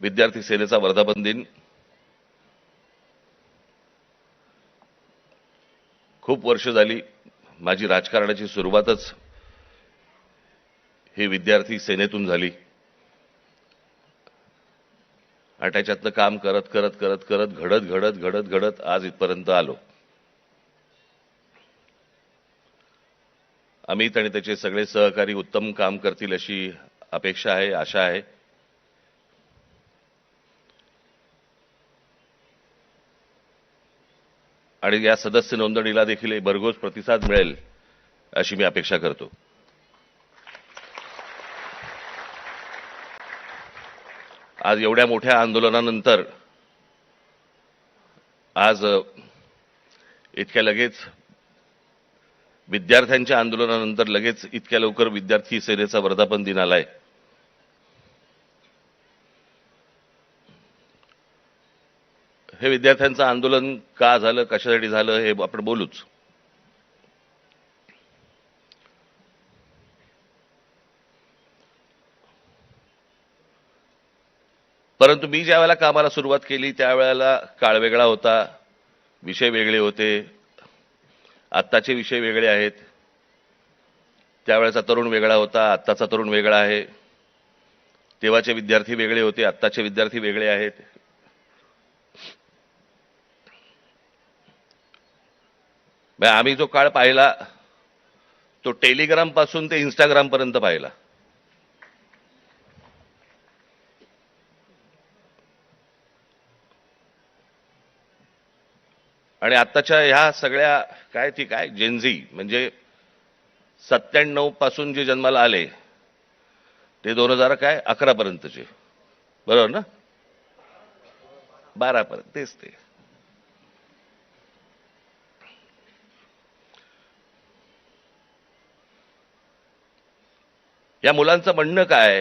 विद्यार्थी सेनेचा वर्धापन दिन खूप वर्ष झाली. माझी राजकारणाची सुरुवातच ही विद्यार्थी सेनेतून झाली आणि त्याच्यातलं काम करत करत करत करत घडत घडत घडत घडत आज इथपर्यंत आलो. अमित आणि त्याचे सगळे सहकारी उत्तम काम करतील अशी अपेक्षा आहे, आशा आहे. आणि या सदस्य नोंदणीला देखील भरघोस प्रतिसाद मिळेल अशी मी अपेक्षा करतो. आज एवढ्या मोठ्या आंदोलनानंतर आज इतक्या लगेच विद्यार्थ्यांच्या आंदोलनानंतर लगेच इतक्या लवकर विद्यार्थी सेनेचा वर्धापन दिन आलाय. हे विद्यार्थ्यांचं आंदोलन का झालं, कशासाठी झालं हे आपण बोलूच. परंतु मी ज्या वेळेला कामाला सुरुवात केली त्यावेळेला काळ वेगळा होता, विषय वेगळे होते, आत्ताचे विषय वेगळे आहेत. त्यावेळेचा तरुण वेगळा होता, आत्ताचा तरुण वेगळा आहे. तेव्हाचे विद्यार्थी वेगळे होते, आत्ताचे विद्यार्थी वेगळे आहेत. आम्ही जो काळ पाहिला तो टेलिग्राम पासून ते इंस्टाग्राम पर्यंत पाहिला. आणि आत्ताच्या ह्या सगळ्या काय जेनझी म्हणजे 97 पासून जे जन्माला आले ते 2011 पर्यंतचे, बरोबर ना? 12 पर्यंत तेच ते. या मुलांचं म्हणणं काय,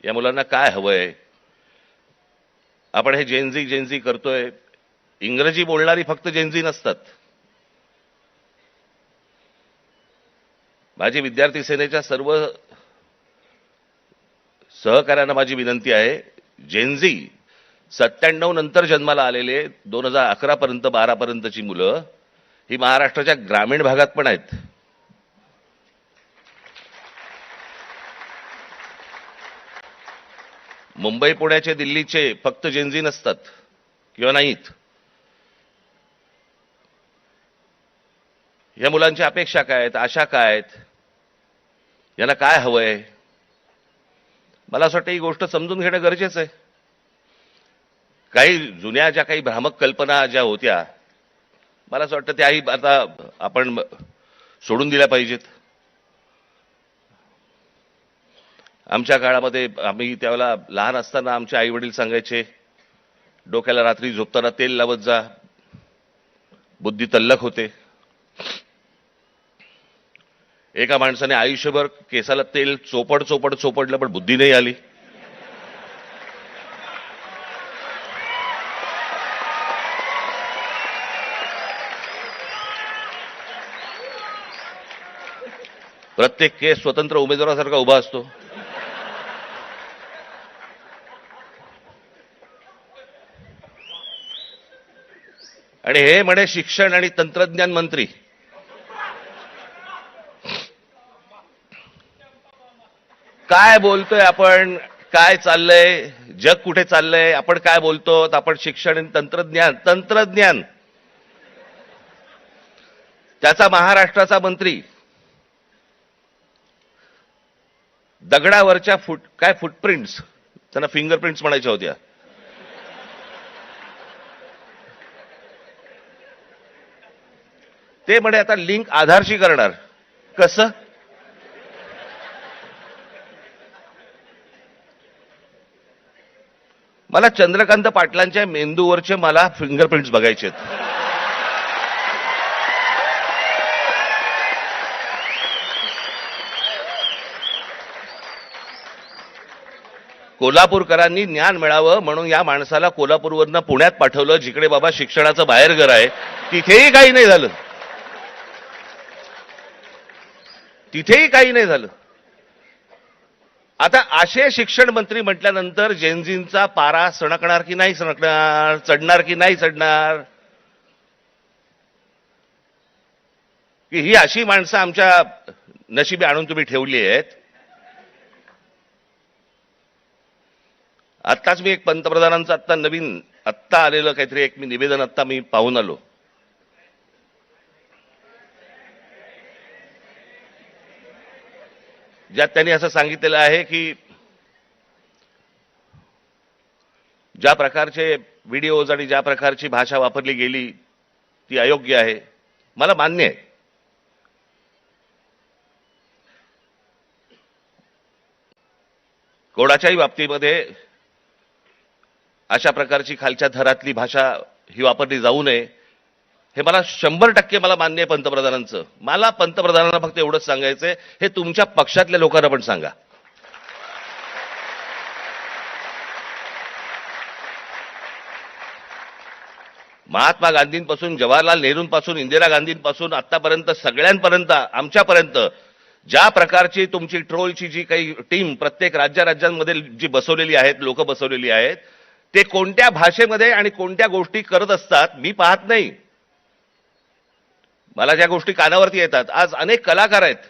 या मुलांना काय हवंय? आपण हे जेनझी करतोय. इंग्रजी बोलणारी फक्त जेनझी नसतात. माझी विद्यार्थी सेनेच्या सर्व सहकाऱ्यांना माझी विनंती आहे, जेनझी 97 नंतर जन्माला आलेले 2011 पर्यंत 12 पर्यंतची मुलं ही महाराष्ट्राच्या ग्रामीण भागात पण आहेत. मुंबई, पुण्याचे, दिल्लीचे फक्त जेनझी नसतात किंवा नाहीत. या मुलांच्या अपेक्षा काय आहेत, आशा काय आहेत, यांना काय हवंय? मला असं वाटतं ही गोष्ट समजून घेणं गरजेचं आहे. काही जुन्या ज्या काही भ्रामक कल्पना ज्या होत्या, मला असं वाटतं त्याही आता आपण सोडून दिल्या पाहिजेत. आमच्या काळामध्ये आम्ही त्यावेळेला लहान असताना आमचे आई वडील सांगायचे, डोक्याला रात्री झोपताना तेल लावत जा, बुद्धी तल्लख होते. एका माणसाने आयुष्यभर केसाला तेल चोपडलं पण बुद्धी नाही आली. प्रत्येक केस स्वतंत्र उमेदवारासारखा उभा असतो. आणि हे म्हणे शिक्षण आणि तंत्रज्ञान मंत्री. काय बोलतोय आपण, काय चाललंय, जग कुठे चाललंय, आपण काय बोलतो? आपण शिक्षण आणि तंत्रज्ञान त्याचा महाराष्ट्राचा मंत्री दगडावरच्या फुटप्रिंट्स, त्यांना फिंगरप्रिंट्स म्हणायच्या होत्या, ते म्हणे आता लिंक आधारशी करणार. कसं? मला चंद्रकांत पाटलांच्या मेंदूवरचे मला फिंगरप्रिंट्स बघायचे आहेत. कोल्हापूरकरांनी ज्ञान मिळावं म्हणून या माणसाला कोल्हापूरवरनं पुण्यात पाठवलं, जिकडे बाबा शिक्षणाचं बाहेरघर आहे. तिथेही काही नाही झालं. तिथेही काही नाही झालं. आता असे शिक्षण मंत्री म्हटल्यानंतर जेनझींचा पारा सणकणार की नाही सणकणार, चढणार की नाही चढणार, की ही अशी माणसं आमच्या नशिबी आणून तुम्ही ठेवली आहेत. आत्ताच मी एक पंतप्रधानांचं आत्ता आलेलं काहीतरी एक निवेदन आत्ता मी पाहून आलो. ज्यात त्यांनी असं सांगितलेलं आहे की ज्या प्रकारचे व्हिडिओज आणि ज्या प्रकारची भाषा वापरली गेली ती अयोग्य आहे. मला मान्य आहे. कोणाच्याही बाबतीमध्ये अशा प्रकारची खालच्या थरातली भाषा ही वापरली जाऊ नये हे मला 100% मला मान्य आहे पंतप्रधानांचं. मला पंतप्रधानांना फक्त एवढंच सांगायचंय, हे तुमच्या पक्षातल्या लोकांना पण सांगा. महात्मा गांधींपासून, जवाहरलाल नेहरूंपासून, इंदिरा गांधींपासून आतापर्यंत सगळ्यांपर्यंत आमच्यापर्यंत ज्या प्रकारची तुमची ट्रोलची जी काही टीम प्रत्येक राज्यांमध्ये जी बसवलेली आहेत, लोक बसवलेली आहेत, ते कोणत्या भाषेमध्ये आणि कोणत्या गोष्टी करत असतात मी पाहत नाही. मला ज्या गोष्टी कानावरती येतात, आज अनेक कलाकार आहेत,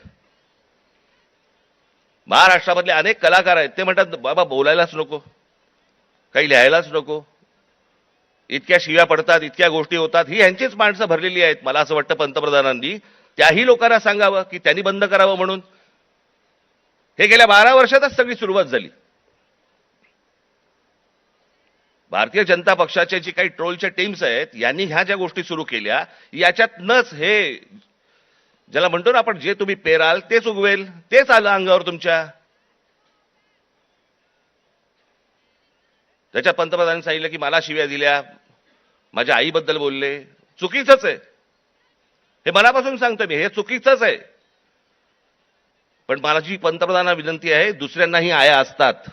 महाराष्ट्रामधले अनेक कलाकार आहेत, ते म्हणतात बाबा बोलायलाच नको, काही लिहायलाच नको, इतक्या शिव्या पडतात, इतक्या गोष्टी होतात. ही यांचीच माणसं भरलेली आहेत. मला असं वाटतं पंतप्रधानांनी त्याही लोकांना सांगावं की त्यांनी बंद करावं म्हणून. हे गेल्या 12 वर्षातच सगळी सुरुवात झाली. भारतीय जनता पक्षाचे जी काही ट्रोलच्या टीम्स आहेत यांनी ह्या ज्या गोष्टी सुरू केल्या, याच्यातनंच हे ज्याला म्हणतो ना आपण, जे तुम्ही पेराल तेच उगवेल, तेच आलं अंगावर तुमच्या. त्याच्यात पंतप्रधानांनी सांगितलं की मला शिव्या दिल्या, माझ्या आईबद्दल बोलले. चुकीचंच आहे, हे मनापासून सांगतो मी, हे चुकीचंच आहे. पण माझी पंतप्रधानांना विनंती आहे, दुसऱ्यांनाही आया असतात.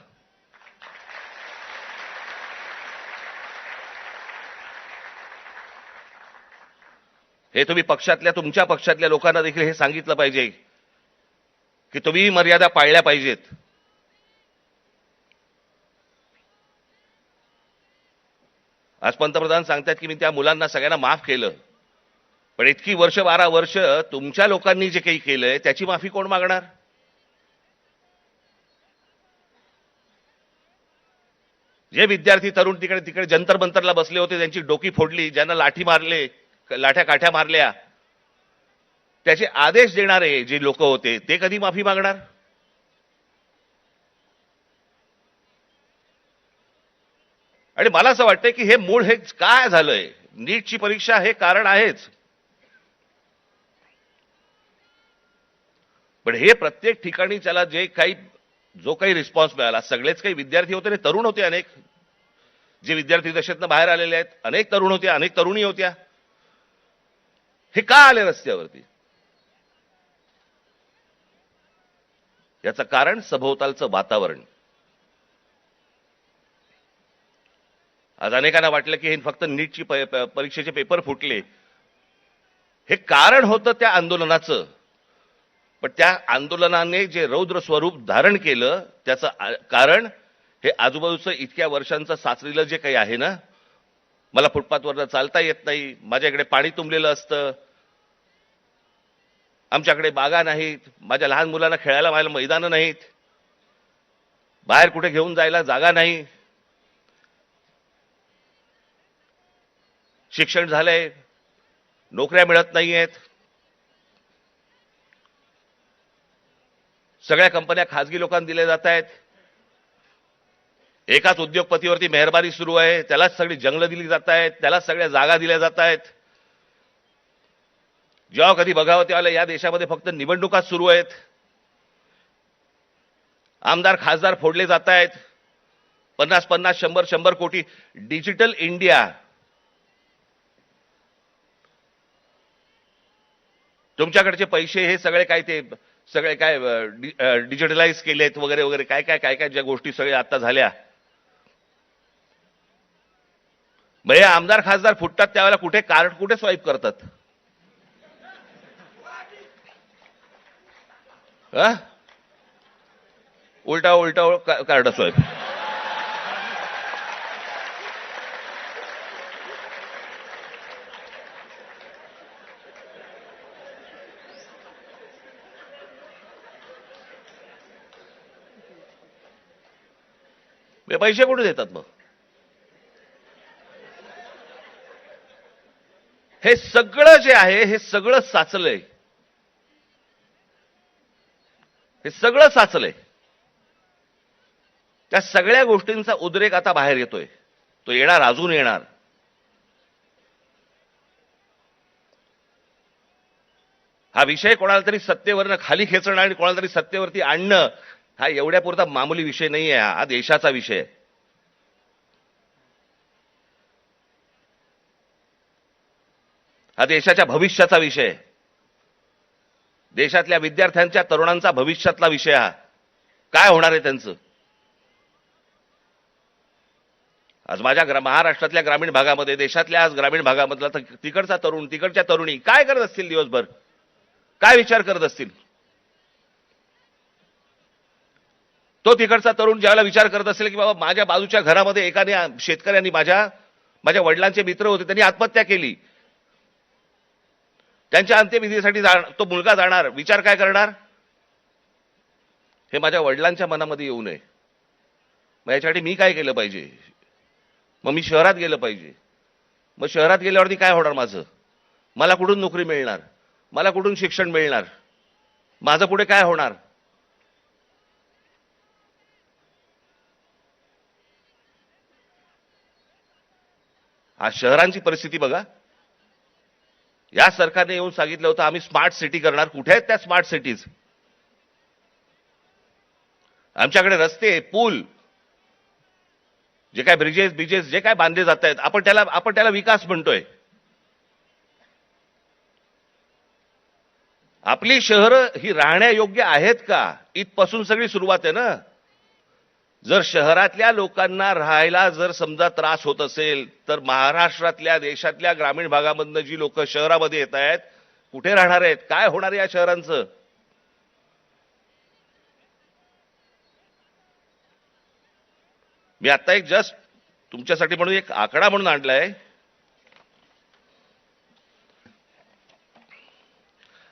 हे तुम्ही तुमच्या पक्षातल्या लोकांना देखील हे सांगितलं पाहिजे की तुम्ही मर्यादा पाळल्या पाहिजेत. आज पंतप्रधान सांगतात की मी त्या मुलांना सगळ्यांना माफ केलं, पण इतकी 12 वर्ष तुमच्या लोकांनी जे काही केलंय त्याची माफी कोण मागणार? जे विद्यार्थी तरुण तिकडे जंतर मंतरला बसले होते, त्यांची डोकी फोडली, ज्यांना लाठ्या काठ्या मारल्या, त्याचे आदेश देणारे जे लोक होते ते कधी माफी मागणार? आणि मला असं वाटतं की हे मूळ हे काय झालंय, नीटची परीक्षा हे कारण आहेच, पण हे प्रत्येक ठिकाणी त्याला जो काही रिस्पॉन्स मिळाला, सगळेच काही विद्यार्थी होते, तरुण होते, अनेक जे विद्यार्थी दशेतनं बाहेर आलेले आहेत, अनेक तरुण होते, अनेक तरुणी होत्या. हे का आले रस्त्यावरती? याचं कारण सभोवतालचं वातावरण. आज अनेकांना वाटलं की हे फक्त नीटची परीक्षेचे पेपर फुटले, हे कारण होतं त्या आंदोलनाचं. पण त्या आंदोलनाने जे रौद्र स्वरूप धारण केलं त्याचं कारण हे आजूबाजूचं इतक्या वर्षांचं साचलेलं जे काही आहे ना, मला फुटपाथवर चालता येत नाही, माझ्याकडे पाणी तुंबलेलं असतं, आमच्याकडे बागा नाहीत, माझ्या लहान मुलांना खेळायला मैदानं नाहीत, बाहेर कुठे घेऊन जायला जागा नाही, शिक्षण झालंय, नोकऱ्या मिळत नाहीयेत, सगळ्या कंपन्या खासगी लोकांना दिल्या जात आहेत, एकाच उद्योगपतीवरती मेहरबानी सुरू आहे, त्यालाच सगळी जंगलं दिली जात आहेत, त्यालाच सगळ्या जागा दिल्या जात आहेत. जेव्हा कधी बघावं तेव्हा या देशामध्ये फक्त निवडणुका सुरू आहेत, आमदार खासदार फोडले जात आहेत, 50-50, 100-100 कोटी. डिजिटल इंडिया, तुमच्याकडचे पैसे हे सगळे काय डिजिटलाइज केलेत वगैरे वगैरे, काय ज्या गोष्टी सगळ्या आता झाल्या. म्हणजे आमदार खासदार फुटतात त्यावेळेला कुठे कार्ड कुठे स्वाईप करतात? उलटा उलटा कार्ड स्वाईप. पैसे कुठे देतात मग? हे सगळं जे आहे हे सगळं साचलंय. हे सगळं साचलंय. त्या सगळ्या गोष्टींचा उद्रेक आता बाहेर येतोय. तो येणार, अजून येणार. हा विषय कोणाला तरी सत्तेवरनं खाली खेचणं आणि कोणाला तरी सत्तेवरती आणणं हा एवढ्या पुरता मामूली विषय नाही आहे. हा देशाचा विषय आहे. हा देशाच्या भविष्याचा विषय आहे. देशातल्या विद्यार्थ्यांच्या, तरुणांचा भविष्यातला विषय हा. काय होणार आहे त्यांचं? आज माझ्या महाराष्ट्रातल्या ग्रामीण भागामध्ये, देशातल्या आज ग्रामीण भागामधला तिकडचा तरुण, तिकडच्या तरुणी काय करत असतील दिवसभर? काय विचार करत असतील? तो तिकडचा तरुण ज्यावेळेला विचार करत असेल की बाबा माझ्या बाजूच्या घरामध्ये एकाने शेतकऱ्यांनी माझ्या वडिलांचे मित्र होते, त्यांनी आत्महत्या केली. त्यांच्या अंत्यविधीसाठी तो मुलगा जाणार, विचार काय करणार? हे माझ्या वडिलांच्या मनामध्ये येऊ नये. मग याच्यासाठी मी काय केलं पाहिजे? मग मी शहरात गेलं पाहिजे. मग शहरात गेल्यावरती काय होणार माझं? मला कुठून नोकरी मिळणार? मला कुठून शिक्षण मिळणार? माझं पुढे काय होणार? आज शहरांची परिस्थिती बघा. या सरकारने येऊन सांगितलं होतं आम्ही स्मार्ट सिटी करणार. कुठे आहेत त्या स्मार्ट सिटीज? आमच्याकडे रस्ते, पूल, जे काय ब्रिजेस जे काय बांधले जात आहेत, आपण त्याला विकास म्हणतोय. आपली शहरं ही राहण्यायोग्य आहेत का? इथपासून सगळी सुरुवात आहे ना. जर शहरातल्या लोकांना राहायला जर समजा त्रास होत असेल तर महाराष्ट्रातल्या, देशातल्या ग्रामीण भागामधनं जी लोक शहरामध्ये येत आहेत, कुठे राहणार आहेत? काय होणार या शहरांचं? मी आता एक जस्ट तुमच्यासाठी म्हणून एक आकडा म्हणून आणलाय.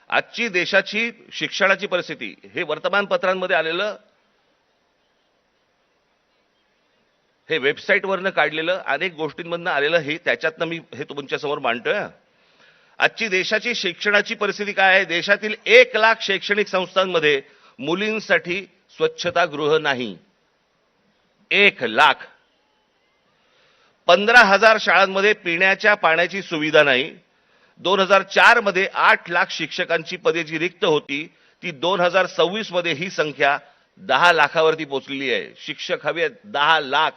आजची देशाची शिक्षणाची परिस्थिती हे वर्तमानपत्रांमध्ये आलेलं, हे वेबसाईटवरनं काढलेलं, अनेक गोष्टींमधनं आलेलं, हे त्याच्यातनं मी हे तुमच्यासमोर मांडतोय. आजची देशाची शिक्षणाची परिस्थिती काय आहे? देशातील 1,00,000 शैक्षणिक संस्थांमध्ये मुलींसाठी स्वच्छतागृह नाही. 1,00,000. 15,000 शाळांमध्ये पिण्याच्या पाण्याची सुविधा नाही. 2004 मध्ये 8,00,000 शिक्षकांची पदे जी रिक्त होती ती 2026 मध्ये ही संख्या 10 लाखावरती पोहोचलेली आहे. शिक्षक हवे 10 लाख.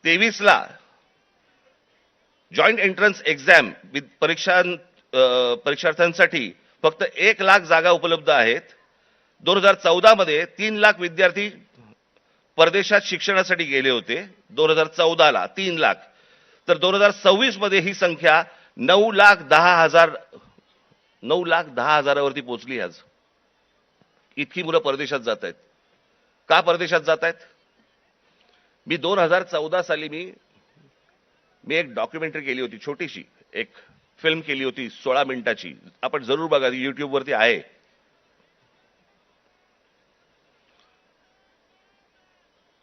23ला जॉईंट एंट्रन्स एक्झाम परीक्षार्थ्यांसाठी फक्त 1,00,000 जागा उपलब्ध आहेत. 2014 मध्ये 3,00,000 विद्यार्थी परदेशात शिक्षणासाठी गेले होते. 2014ला 3,00,000. तर 2026 मध्ये ही संख्या 9,10,000वरती पोहोचली. आज इतकी मुलं परदेशात जात आहेत. का परदेशात जात आहेत? मी 2014 साली मी एक डॉक्युमेंटरी केली होती, छोटीशी एक फिल्म केली होती 16 मिनिटाची. आपण जरूर बघा, युट्यूबवरती आहे.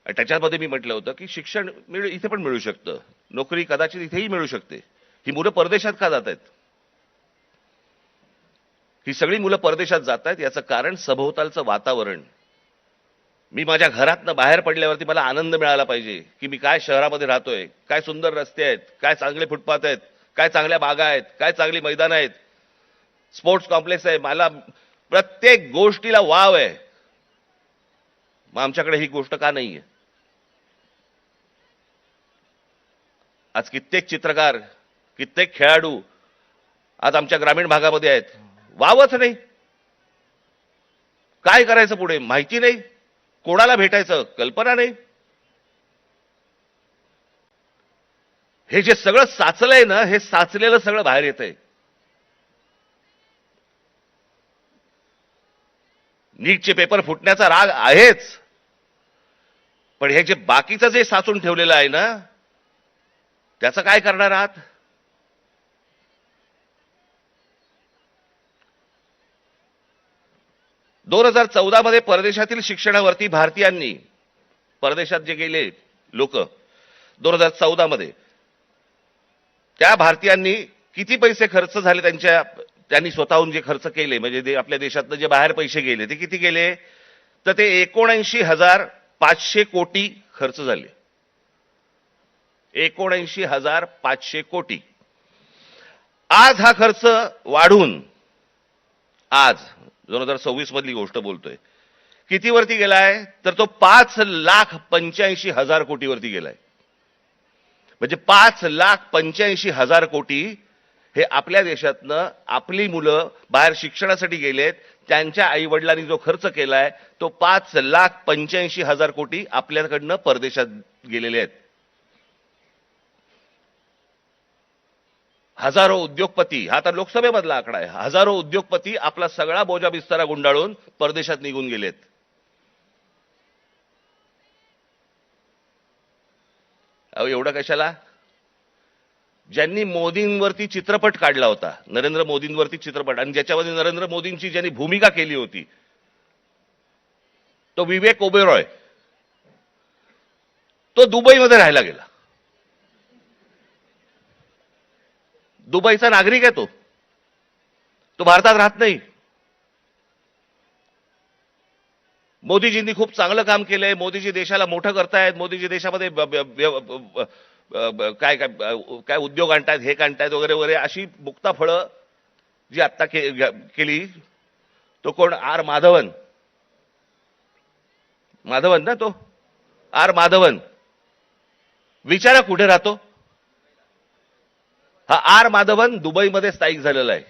त्याच्यामध्ये मी म्हटलं होतं की शिक्षण इथे पण मिळू शकतं, नोकरी कदाचित इथेही मिळू शकते. ही मुलं परदेशात का जात आहेत? ही सगळी मुलं परदेशात जात आहेत याचं कारण सभोवतालचं वातावरण. मी माझ्या घरातनं बाहेर पडल्यावरती मला आनंद मिळाला पाहिजे की मी काय शहरामध्ये राहतोय, काय सुंदर रस्ते आहेत, काय चांगले फुटपाथ आहेत, काय चांगल्या बागा आहेत, काय चांगली मैदान आहेत, स्पोर्ट्स कॉम्प्लेक्स आहे. मला प्रत्येक गोष्टीला वाव आहे. मग आमच्याकडे ही गोष्ट का नाहीये? आज कित्येक चित्रकार, कित्येक खेळाडू आज आमच्या ग्रामीण भागामध्ये आहेत. वावच नाही. काय करायचं पुढे माहिती नाही, कोणाला भेटायचं कल्पना नाही. हे जे सगळं साचलंय ना, हे साचलेलं सगळं बाहेर येतंय. नीटचे पेपर फुटण्याचा राग आहेच, पण हे जे बाकीचं जे साचून ठेवलेलं आहे ना, त्याचं काय करणार आहात? दोन 2014 मध्ये परदेशातील शिक्षणावरती भारतीयांनी, परदेशात जे गेले लोक 2014 मध्ये, त्या भारतीयांनी किती पैसे खर्च झाले त्यांनी स्वतःहून जे खर्च केले, म्हणजे आपल्या देशातनं जे बाहेर पैसे गेले ते किती गेले? तर ते 79,500 कोटी खर्च झाले. 79,500 कोटी. आज हा खर्च वाढून, आज 2026 मधली गोष्ट बोलतोय, किती वरती गेलाय? तर तो 5,85,000 कोटीवरती गेलाय. म्हणजे 5,85,000 कोटी हे आपल्या देशातनं आपली मुलं बाहेर शिक्षणासाठी गेलेत, त्यांच्या आई वडिलांनी जो खर्च केलाय तो 5,85,000 कोटी आपल्याकडनं परदेशात गेलेले आहेत. हजारो उद्योगपती, हा तर लोकसभेमधला आकडा आहे, हजारो उद्योगपती आपला सगळा बोजा बिस्तारा गुंडाळून परदेशात निघून गेलेत. अहो एवढं कशाला? ज्यांनी मोदींवरती चित्रपट काढला होता, नरेंद्र मोदींवरती चित्रपट, आणि ज्याच्यामध्ये नरेंद्र मोदींची ज्यांनी भूमिका केली होती तो विवेक ओबेरॉय, तो दुबईमध्ये राहायला गेला. दुबईचा नागरिक आहे तो भारतात राहत नाही. मोदीजींनी खूप चांगलं काम केलंय, मोदीजी देशाला मोठं करतायत, मोदीजी देशामध्ये काय काय काय उद्योग आणतायत, हे आणतायत वगैरे वगैरे, अशी मुक्ताफळं जी आत्ता केली. तो कोण? आर माधवन ना, तो आर माधवन. विचारा कुठे राहतो हा आर माधवन? दुबईमध्ये स्थायिक झालेला आहे.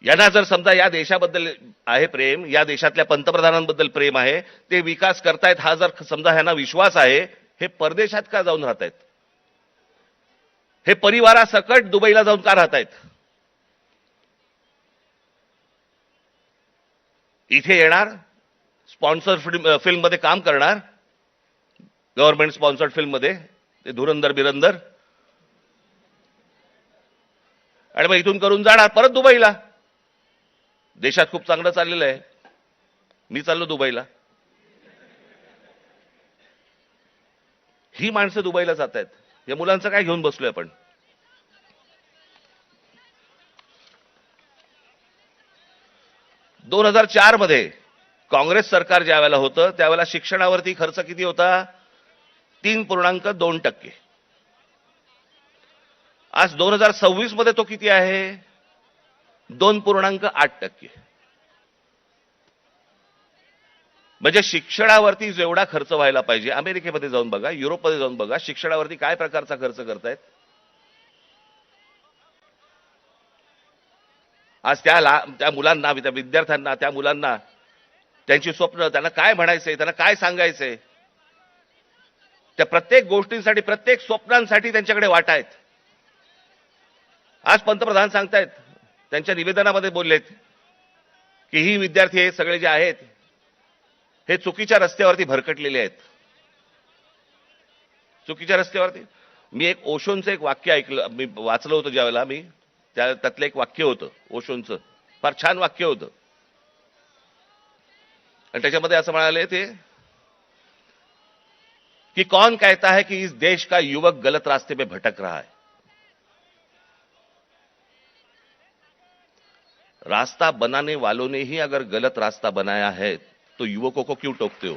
यांना जर समजा या देशाबद्दल आहे प्रेम, या देशातल्या पंतप्रधानांबद्दल प्रेम आहे, ते विकास करतायत, हा जर समजा ह्यांना विश्वास आहे, हे परदेशात का जाऊन राहतायत? हे परिवारासकट दुबईला जाऊन का राहतायत? इथे येणार, स्पॉन्सर फिल्म मध्ये काम करणार, गव्हर्नमेंट स्पॉन्सर्ड फिल्म मध्ये, ते धुरंधर बिरंदर, आणि मग इथून करून जाणार परत दुबईला. देशात खूप चांगलं चाललेलं आहे, मी चाललो दुबईला. ही माणसं दुबईला जात आहेत. या मुलांचं काय घेऊन बसलोय आपण? दोन 2004 मध्ये काँग्रेस सरकार ज्या वेळेला होतं त्यावेळेला शिक्षणावरती खर्च किती होता? 3.2%. आज 2026 मध्ये तो किती आहे? 2.8%. म्हणजे शिक्षणावरती जेवढा खर्च व्हायला पाहिजे, अमेरिकेमध्ये जाऊन बघा, युरोपमध्ये जाऊन बघा, शिक्षणावरती काय प्रकारचा खर्च करतायत. आज त्या मुलांना, त्या विद्यार्थ्यांना, त्या मुलांना त्यांची स्वप्न, त्यांना काय म्हणायचंय, त्यांना काय सांगायचंय, त्या प्रत्येक गोष्टींसाठी, प्रत्येक स्वप्नांसाठी त्यांच्याकडे वाटा आहेत. आज पंतप्रधान सांगतायत, त्यांच्या निवेदनामध्ये बोललेत की ही विद्यार्थी हे सगळे जे आहेत हे चुकीच्या रस्त्यावरती भरकटलेले आहेत. चुकीच्या रस्त्यावरती. मी एक ओशोंचं एक वाक्य ऐकलं, मी वाचलं होतं ज्यावेळेला, मी त्यातलं एक वाक्य होतं ओशोंचं, फार छान वाक्य होतं. आणि त्याच्यामध्ये असं म्हणाले ते कि कौन कहता है कि इस देश का युवक गलत रास्ते पे भटक रहा है? रास्ता बनाने वालों ने ही अगर गलत रास्ता बनाया है तो युवकों को क्यों टोकते हो?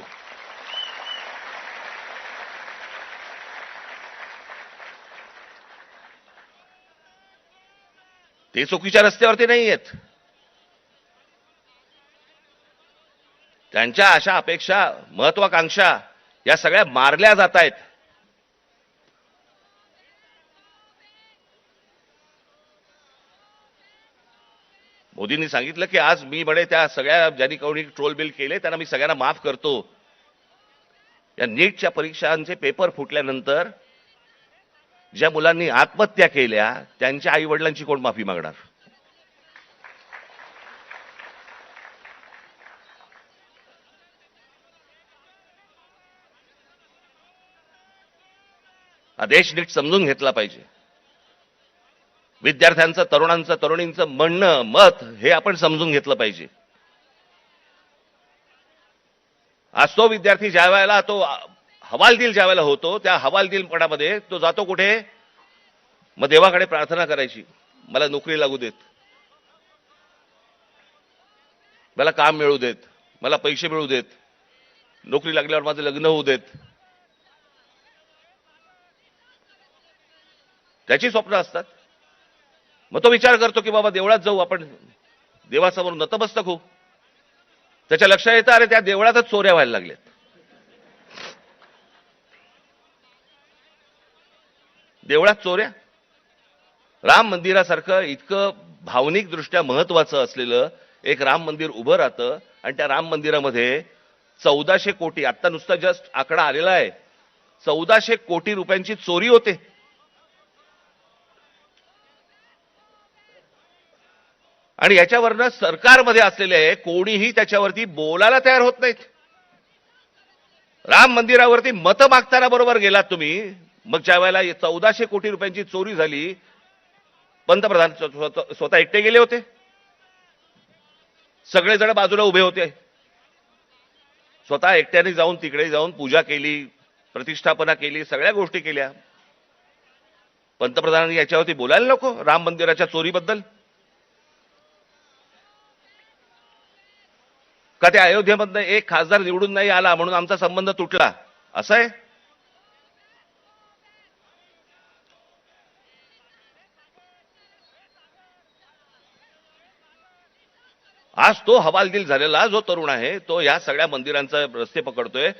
ते चुकीच्या रस्त्यावरती नाही आहेत. त्यांच्या आशा, अपेक्षा, महत्वाकांक्षा या सगळ्या मारल्या जात आहेत. मोदींनी सांगितलं की आज मी म्हणे त्या सगळ्या ज्यांनी कोणी ट्रोल बिल केले त्यांना मी सगळ्यांना माफ करतो. या नीटच्या परीक्षांचे पेपर फुटल्यानंतर ज्या मुलांनी आत्महत्या केल्या त्यांच्या आई वडिलांची कोण माफी मागणार? हा देश नीट समजून घेतला पाहिजे. विद्यार्थ्यांचं, तरुणांचं, तरुणींचं म्हणणं, मत हे आपण समजून घेतलं पाहिजे. आज तो विद्यार्थी ज्या वेळेला तो हवालदिल ज्या वेळेला होतो, त्या हवालदिलपणामध्ये तो जातो कुठे? मग देवाकडे प्रार्थना करायची, मला नोकरी लागू देत, मला काम मिळू देत, मला पैसे मिळू देत, नोकरी लागल्यावर माझं लग्न होऊ देत. त्याची स्वप्न असतात. मग तो विचार करतो की बाबा देवळात जाऊ, आपण देवासमोर नतमस्तक होऊ. त्याच्या लक्षात येतं, अरे त्या देवळातच चोऱ्या व्हायला लागल्यात. देवळात चोऱ्या. राम मंदिरासारखं इतकं भावनिक दृष्ट्या महत्वाचं असलेलं एक राम मंदिर उभं राहतं आणि त्या राम मंदिरामध्ये 1400 कोटी, आता नुसता जस्ट आकडा आलेला आहे, 1400 कोटी रुपयांची चोरी होते. आणि याच्यावरनं सरकारमध्ये असलेले कोणीही त्याच्यावरती बोलायला तयार होत नाहीत. राम मंदिरावरती मतं मागताना बरोबर गेलात तुम्ही. मग ज्या वेळेला 1400 कोटी रुपयांची चोरी झाली, पंतप्रधान स्वतः एकटे गेले होते, सगळेजण बाजूला उभे होते. स्वतः एकट्याने जाऊन तिकडे जाऊन पूजा केली, प्रतिष्ठापना केली, सगळ्या गोष्टी केल्या. पंतप्रधानांनी याच्यावरती बोलायला नको राम मंदिराच्या चोरीबद्दल? का त्या अयोध्येमधनं एक खासदार निवडून नाही आला म्हणून आमचा संबंध तुटला, असं आहे? आज तो हवालदिल झालेला जो तरुण आहे, तो या सगळ्या मंदिरांचा रस्ते पकडतोय.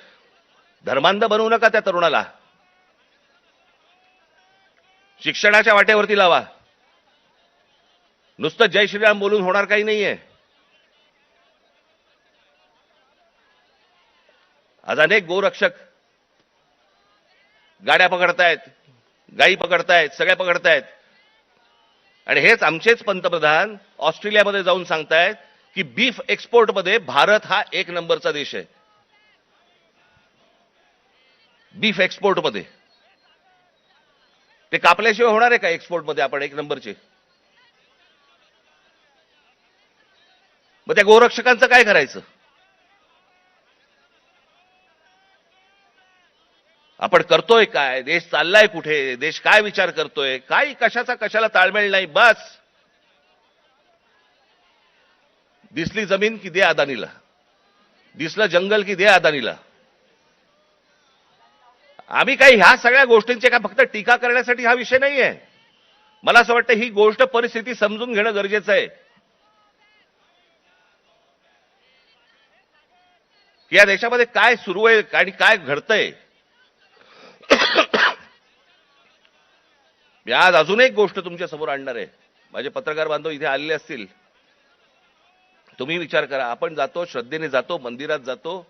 धर्मांध बनवू नका त्या तरुणाला. शिक्षणाच्या वाटेवरती लावा. नुसतं जय श्रीराम बोलून होणार काही नाहीये. आज अनेक गोरक्षक गाड्या पकडतायत, गायी पकडतायत, सगळ्या पकडतायत. आणि हेच आमचेच पंतप्रधान ऑस्ट्रेलियामध्ये जाऊन सांगतायत की बीफ एक्सपोर्टमध्ये भारत हा 1 नंबरचा देश आहे. बीफ एक्सपोर्टमध्ये. ते कापल्याशिवाय होणार आहे का एक्सपोर्टमध्ये आपण 1 नंबरचे? मग त्या गोरक्षकांचं काय करायचं? आपण करतोय काय? देश चाललाय कुठे? देश काय विचार करतोय? काही कशाचा कशाला ताळमेळ नाही. बस दिसली जमीन की दे अदानीला, दिसलं जंगल की दे अदानीला. आम्ही काही ह्या सगळ्या गोष्टींचे काय फक्त टीका करण्यासाठी हा विषय नाहीये. मला असं वाटतं ही गोष्ट परिस्थिती समजून घेणं गरजेचं आहे की या देशामध्ये काय सुरू आहे आणि काय घडतंय. मी आज अजून एक गोष्ट तुमच्या समोर आणणार आहे. माझे पत्रकार बांधव इथे आलेले असतील, तुम्ही विचार करा. आपण जातो, श्रद्धेने जातो, मंदिरात जातो,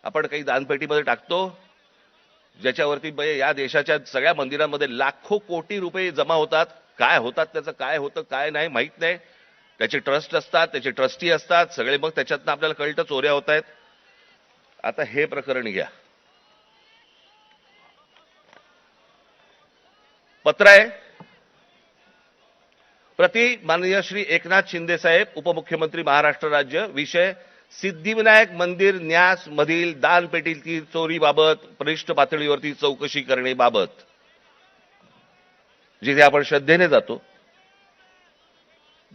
आपण काही दानपेटीमध्ये टाकतो, ज्याच्यावरती या देशाच्या सगळ्या मंदिरांमध्ये लाखो कोटी रुपये जमा होतात. काय होतात त्याचं, काय होतं काय नाही माहित नाही. त्याचे ट्रस्ट असतात, त्याचे ट्रस्टी असतात सगळे. मग त्याच्यातनं आपल्याला कळतं चोऱ्या होत आहेत. आता हे प्रकरण घ्या. पत्र आहे प्रति माननीय श्री एकनाथ शिंदे साहेब, उपमुख्यमंत्री महाराष्ट्र राज्य. विषय सिद्धिविनायक मंदिर न्यास मधील दानपेटीतील चोरीबाबत वरिष्ठ पातळीवरती चौकशी करण्याबाबत. जिथे आपण श्रद्धेने जातो,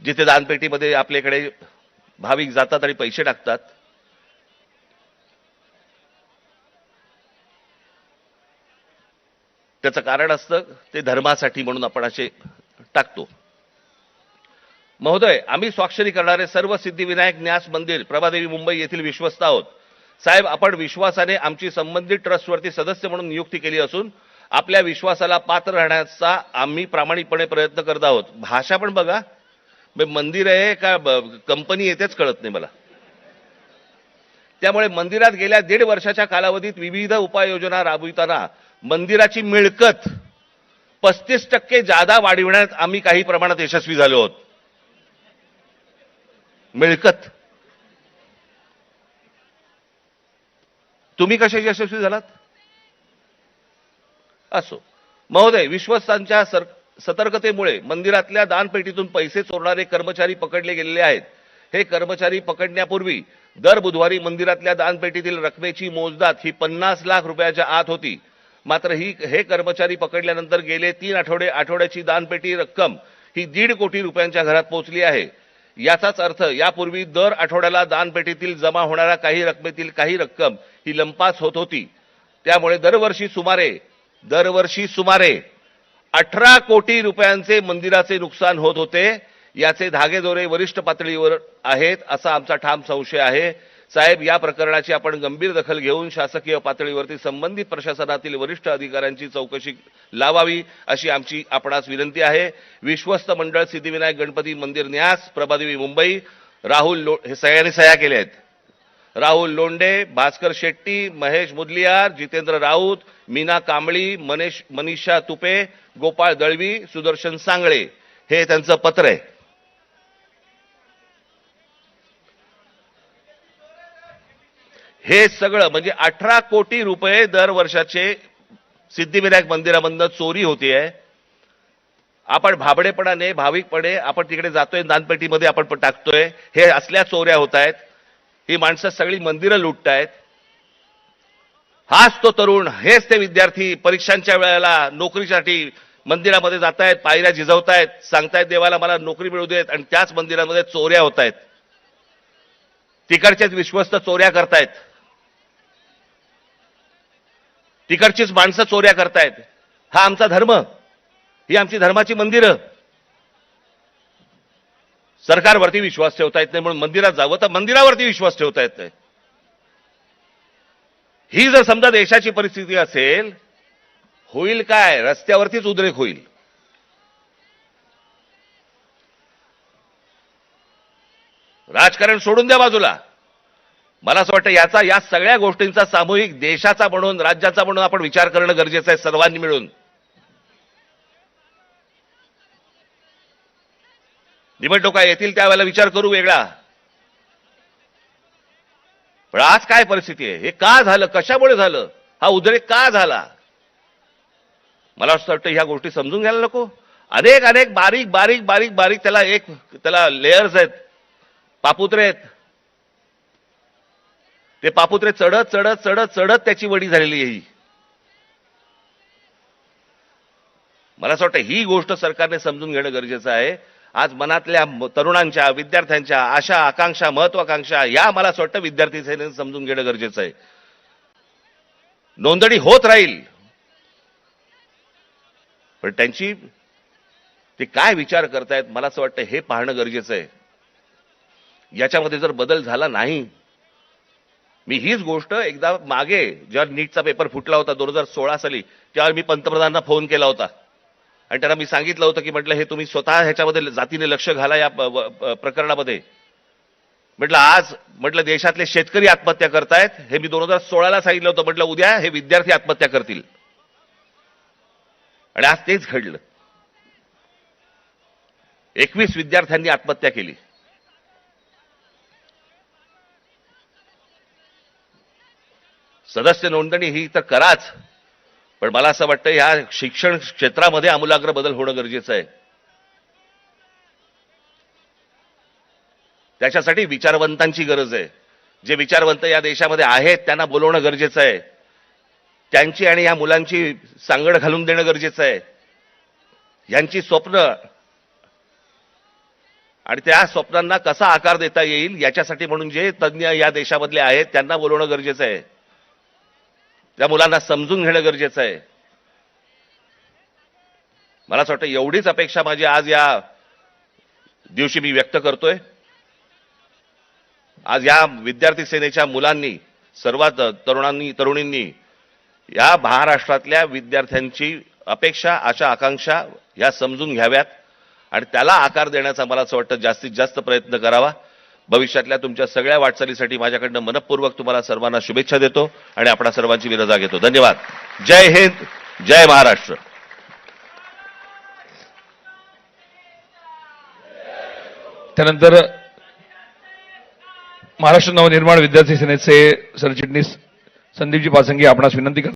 जिथे दानपेटीमध्ये आपल्याकडे भाविक जातात आणि पैसे टाकतात, त्याचं कारण असतं ते धर्मासाठी म्हणून आपण असे टाकतो. महोदय, आम्ही स्वाक्षरी करणारे सर्व सिद्धिविनायक न्यास मंदिर प्रभादेवी मुंबई येथील विश्वस्त आहोत. साहेब, आपण विश्वासाने आमची संबंधित ट्रस्टवरती सदस्य म्हणून नियुक्ती केली असून आपल्या विश्वासाला पात्र राहण्याचा आम्ही प्रामाणिकपणे प्रयत्न करत आहोत. भाषा पण बघा, मंदिर आहे का कंपनी येतेच कळत नाही मला. त्यामुळे मंदिरात गेल्या 1.5 वर्षाच्या कालावधीत विविध उपाययोजना राबविताना मंदिराची मिळकत 35% जादा वाढविण्यात आम्ही काही प्रमाणात यशस्वी झालो आहोत. मिळकत. तुम्ही कसे यशस्वी झालात? असो. महोदय, विश्वस्तांच्या सतर्कतेमुळे मंदिरातल्या दानपेटीतून पैसे चोरणारे कर्मचारी पकडले गेलेले आहेत. हे कर्मचारी पकडण्यापूर्वी दर बुधवारी मंदिरातल्या दानपेटीतील रकमेची मोजदाद ही 50 लाख रुपयाच्या आत होती. मात्र हे कर्मचारी पकडल्यानंतर गेले 3 आठवड्याची दानपेटी रक्कम ही 1.5 कोटी रुपयांच्या घरात पोहोचली आहे. याचाच अर्थ यापूर्वी दर आठवड्याला दानपेटीतील जमा होणाऱ्या काही रकमेतील काही रक्कम ही लंपास होत होती. त्यामुळे दरवर्षी सुमारे 18 कोटी रुपयांचे मंदिराचे नुकसान होत होते. याचे धागेदोरे वरिष्ठ पातळीवर आहेत असा आमचा ठाम संशय आहे. साहेब, या प्रकरणाची आपण गंभीर दखल घेऊन शासकीय पातळीवरती संबंधित प्रशासनातील वरिष्ठ अधिकाऱ्यांची चौकशी लावावी अशी आमची आपणास विनंती आहे. विश्वस्त मंडळ सिद्धिविनायक गणपती मंदिर न्यास, प्रभादेवी मुंबई. हे सगळ्यांनी सह्या केल्या आहेत. राहुल लोंढे, भास्कर शेट्टी, महेश मुदलियार, जितेंद्र राऊत, मीना कांबळी, मनीषा तुपे, गोपाळ दळवी, सुदर्शन सांगळे हे त्यांचं पत्र आहे. हे सगळं म्हणजे 18 कोटी रुपये दर वर्षाचे सिद्धिविनायक मंदिरामधनं चोरी होतीये. आपण भाबडेपणाने, भाविकपणे आपण तिकडे जातोय, दानपेटीमध्ये आपण टाकतोय. हे असल्या चोऱ्या होत आहेत. ही माणसं सगळी मंदिरं लुटतायत. हाच तो तरुण, हेच ते विद्यार्थी परीक्षांच्या वेळेला नोकरीसाठी मंदिरामध्ये जातायत, पायऱ्या झिजवतायत, सांगतायत देवाला मला नोकरी मिळू देत, आणि त्याच मंदिरामध्ये चोऱ्या होत आहेत. तिकडचेच विश्वस्त चोऱ्या करतायत. तिकडचीच माणसं चोऱ्या करतायत. हा आमचा धर्म, ही आमची धर्माची मंदिरं. सरकारवरती विश्वास ठेवता येत नाही म्हणून मंदिरात जावं, तर मंदिरावरती विश्वास ठेवता येत नाही. ही जर समजा देशाची परिस्थिती असेल, होईल काय? रस्त्यावरतीच उद्रेक होईल. राजकारण सोडून द्या बाजूला. मला असं वाटतं या सगळ्या गोष्टींचा सामूहिक देशाचा म्हणून, राज्याचा म्हणून आपण विचार करणं गरजेचं आहे सर्वांनी मिळून. निवडणुका येतील त्यावेळेला विचार करू वेगळा. पण आज काय परिस्थिती आहे? हे का झालं? कशामुळे झालं? हा उद्रेक का झाला? मला असं वाटतं ह्या गोष्टी समजून घ्यायला नको. अनेक बारीक बारीक बारीक बारीक त्याला लेयर्स आहेत, पापुत्रे आहेत. ते पापुत्रे चढत चढत चढत चढत त्याची वडी झालेली आहे. मला असं वाटतं ही गोष्ट सरकारने समजून घेणं गरजेचं आहे. आज मनातल्या तरुणांच्या, विद्यार्थ्यांच्या आशा, आकांक्षा, महत्वाकांक्षा या मला असं वाटतं विद्यार्थी सेनेने समजून घेणं गरजेचं आहे. नोंदणी होत राहील, पण ते काय विचार करतायत मला असं वाटतं हे पाहणं गरजेचं आहे. याच्यामध्ये जर बदल झाला नाही, मी हीच गोष्ट एकदा मागे जेव्हा नीटचा पेपर फुटला होता 2016 साली, तेव्हा मी पंतप्रधानांना फोन केला होता आणि त्यांना मी सांगितलं होतं की म्हटलं हे तुम्ही स्वतः ह्याच्यामध्ये जातीने लक्ष घाला या प्रकरणामध्ये. म्हटलं देशातले शेतकरी आत्महत्या करतायत, हे मी 2016ला सांगितलं होतं. म्हटलं उद्या हे विद्यार्थी आत्महत्या करतील, आणि आज तेच घडलं. 21 विद्यार्थ्यांनी आत्महत्या केली. सदस्य नोंदणी ही तर कराच, पण मला असं वाटतं या शिक्षण क्षेत्रामध्ये आमूलाग्र बदल होणं गरजेचं आहे. त्याच्यासाठी विचारवंतांची गरज आहे. जे विचारवंत या देशामध्ये आहेत त्यांना बोलवणं गरजेचं आहे. त्यांची आणि या मुलांची सांगड घालून देणं गरजेचं आहे. यांची स्वप्न आणि त्या स्वप्नांना कसा आकार देता येईल याच्यासाठी म्हणून जे तज्ज्ञ या देशामधले आहेत त्यांना बोलवणं गरजेचं आहे. त्या मुलांना समजून घेणं गरजेचं आहे. मला असं वाटतं एवढीच अपेक्षा माझी आज या दिवशी मी व्यक्त करतोय. आज या विद्यार्थी सेनेच्या मुलांनी, सर्वात तरुणींनी या महाराष्ट्रातल्या विद्यार्थ्यांची अपेक्षा, आशा, आकांक्षा या समजून घ्याव्यात आणि त्याला आकार देण्याचा मला असं वाटतं जास्तीत जास्त प्रयत्न करावा. भविष्यातल्या तुमच्या सगळ्या वाटचालीसाठी माझ्याकडनं मनपूर्वक तुम्हाला सर्वांना शुभेच्छा देतो आणि आपणा सर्वांची मी रजा घेतो. धन्यवाद. जय हिंद, जय महाराष्ट्र. त्यानंतर महाराष्ट्र नवनिर्माण विद्यार्थी सेनेचे सरचिटणीस संदीपजी पासंगी आपणास विनंती करतात.